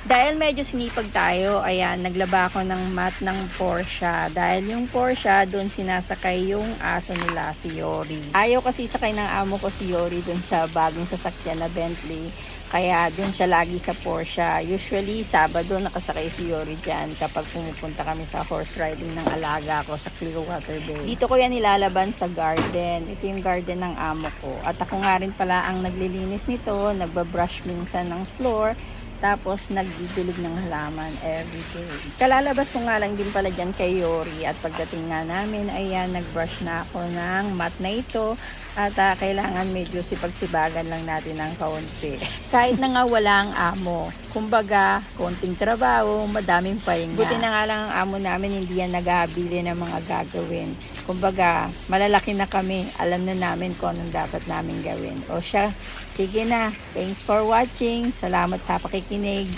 Dahil medyo sinipag tayo, ayan, naglaba ako ng mat ng Porsche. Dahil yung Porsche, doon sinasakay yung aso nila, si Yori. Ayaw kasi sakay ng amo ko si Yori doon sa bagong sasakyan na Bentley. Kaya doon siya lagi sa Porsche. Usually, Sabado nakasakay si Yori dyan kapag pumupunta kami sa horse riding ng alaga ko sa Clearwater Bay. Dito ko yan nilalaban sa garden. Ito yung garden ng amo ko. At ako nga rin pala ang naglilinis nito, nagbabrush minsan ng floor. Tapos nagdidilig ng halaman everyday. Kalalabas ko nga lang din pala dyan kay Yori at pagdating nga namin, ayan, nagbrush na ako ng mat na ito at kailangan medyo sipagsibagan lang natin ng kaunti. Kahit na nga wala ang amo, kumbaga, konting trabaho, madaming pahinga. Buti na nga lang ang amo namin, hindi yan naghabili ng mga gagawin. Kumbaga, malalaki na kami, alam na namin kung anong dapat namin gawin. O siya, sige na, thanks for watching, salamat sa pakikinig.